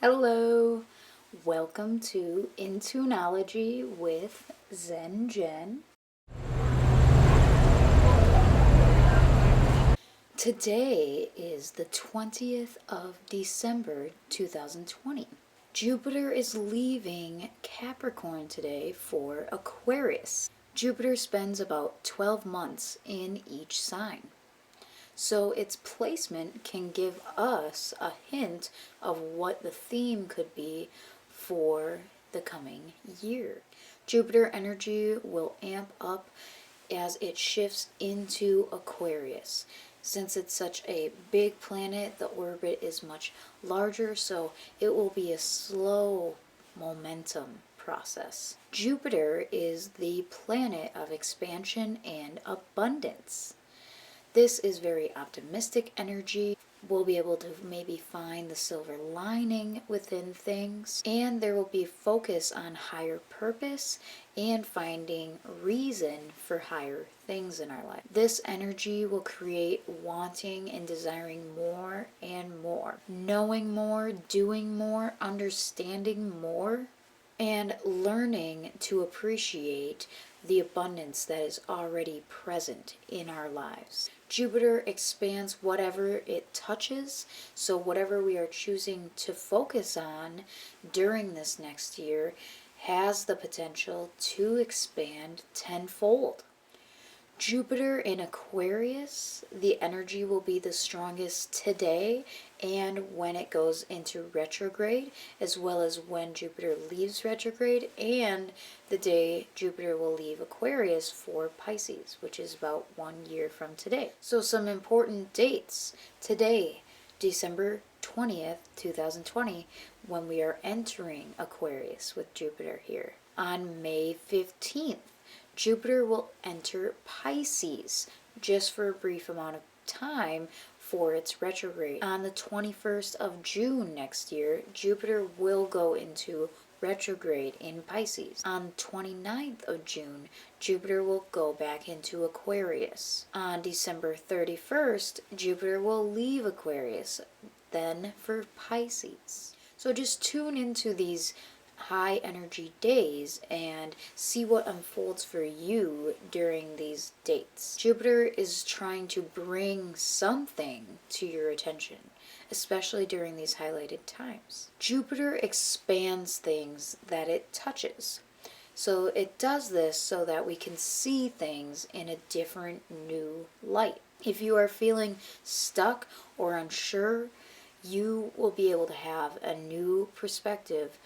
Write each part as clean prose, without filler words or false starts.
Hello, welcome to Intuneology with Zen Jen. Today is the 20th of December 2020. Jupiter is leaving Capricorn today for Aquarius. Jupiter spends about 12 months in each sign. So its placement can give us a hint of what the theme could be for the coming year. Jupiter energy will amp up as it shifts into Aquarius. Since it's such a big planet, the orbit is much larger, so it will be a slow momentum process. Jupiter is the planet of expansion and abundance. This is very optimistic energy. We'll be able to maybe find the silver lining within things, and there will be focus on higher purpose and finding reason for higher things in our life. This energy will create wanting and desiring more and more, knowing more, doing more, understanding more, and learning to appreciate the abundance that is already present in our lives. Jupiter expands whatever it touches, so whatever we are choosing to focus on during this next year has the potential to expand tenfold. Jupiter in Aquarius, the energy will be the strongest today and when it goes into retrograde, as well as when Jupiter leaves retrograde and the day Jupiter will leave Aquarius for Pisces, which is about 1 year from today. So some important dates. Today, December 20th, 2020, when we are entering Aquarius with Jupiter here. On May 15th, Jupiter will enter Pisces just for a brief amount of time for its retrograde. On the 21st of June next year, Jupiter will go into retrograde in Pisces. On the 29th of June, Jupiter will go back into Aquarius. On December 31st, Jupiter will leave Aquarius, then for Pisces. So just tune into these high energy days and see what unfolds for you during these dates. Jupiter is trying to bring something to your attention, especially during these highlighted times. Jupiter expands things that it touches. So it does this so that we can see things in a different new light. If you are feeling stuck or unsure, you will be able to have a new perspective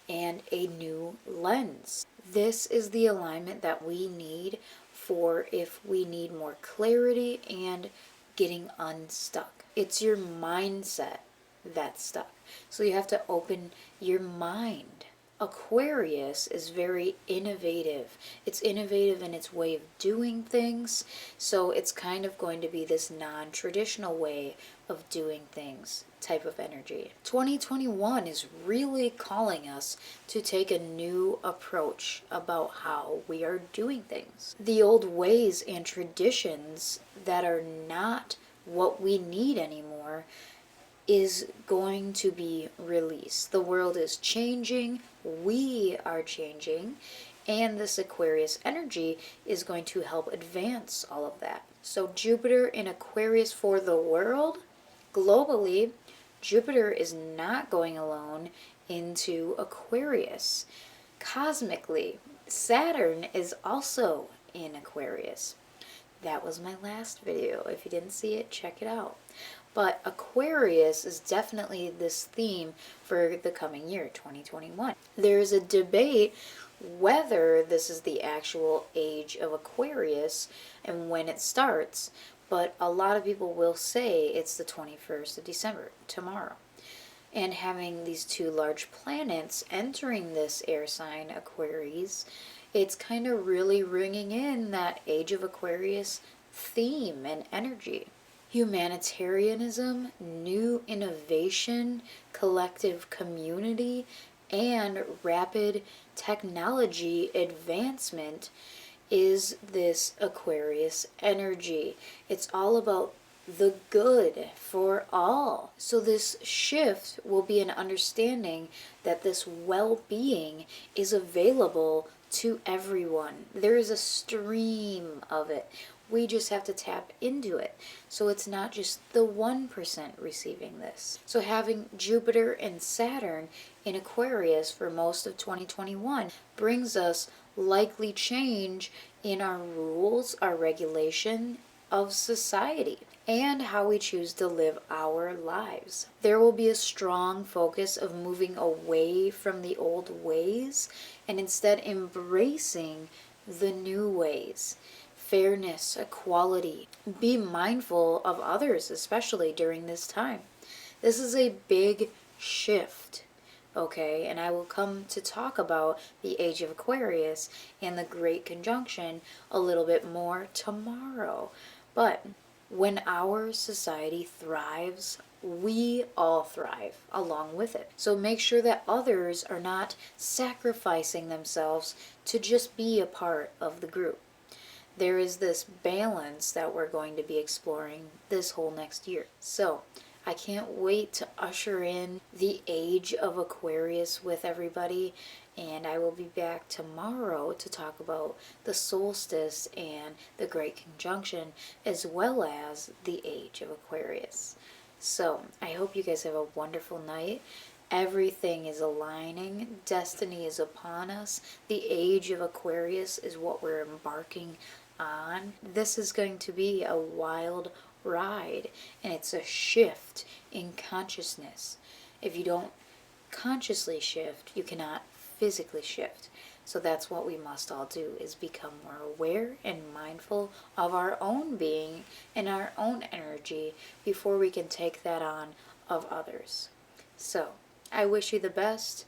and a new lens. This is the alignment that we need for if we need more clarity and getting unstuck. It's your mindset that's stuck. So you have to open your mind. Aquarius is very innovative. It's innovative in its way of doing things, so it's kind of going to be this non-traditional way of doing things type of energy. 2021 is really calling us to take a new approach about how we are doing things. The old ways and traditions that are not what we need anymore is going to be released. The world is changing, we are changing, and this Aquarius energy is going to help advance all of that. So Jupiter in Aquarius for the world, globally, Jupiter is not going alone into Aquarius. Cosmically, Saturn is also in Aquarius. That was my last video. If you didn't see it, check it out. But Aquarius is definitely this theme for the coming year, 2021. There's a debate whether this is the actual age of Aquarius and when it starts, but a lot of people will say it's the 21st of December, tomorrow. And having these two large planets entering this air sign, Aquarius, it's kind of really ringing in that age of Aquarius theme and energy. Humanitarianism, new innovation, collective community, and rapid technology advancement is this Aquarius energy. It's all about the good for all. So this shift will be an understanding that this well-being is available to everyone. There is a stream of it. We just have to tap into it. So it's not just the 1% receiving this. So having Jupiter and Saturn in Aquarius for most of 2021 brings us likely change in our rules, our regulation of society, and how we choose to live our lives. There will be a strong focus of moving away from the old ways and instead embracing the new ways. Fairness, equality. Be mindful of others, especially during this time. This is a big shift, okay? And I will come to talk about the age of Aquarius and the Great Conjunction a little bit more tomorrow. But when our society thrives, we all thrive along with it. So make sure that others are not sacrificing themselves to just be a part of the group. There is this balance that we're going to be exploring this whole next year. So I can't wait to usher in the age of Aquarius with everybody, and I will be back tomorrow to talk about the solstice and the Great Conjunction, as well as the age of Aquarius. So I hope you guys have a wonderful night. Everything is aligning. Destiny is upon us. The age of Aquarius is what we're embarking on. This is going to be a wild ride, and it's a shift in consciousness. If you don't consciously shift, you cannot physically shift. So that's what we must all do, is become more aware and mindful of our own being and our own energy before we can take that on of others. So I wish you the best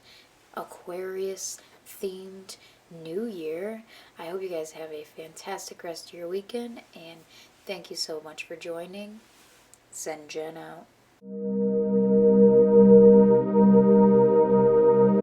Aquarius themed new year. I hope you guys have a fantastic rest of your weekend, and thank you so much for joining. Send Jen out.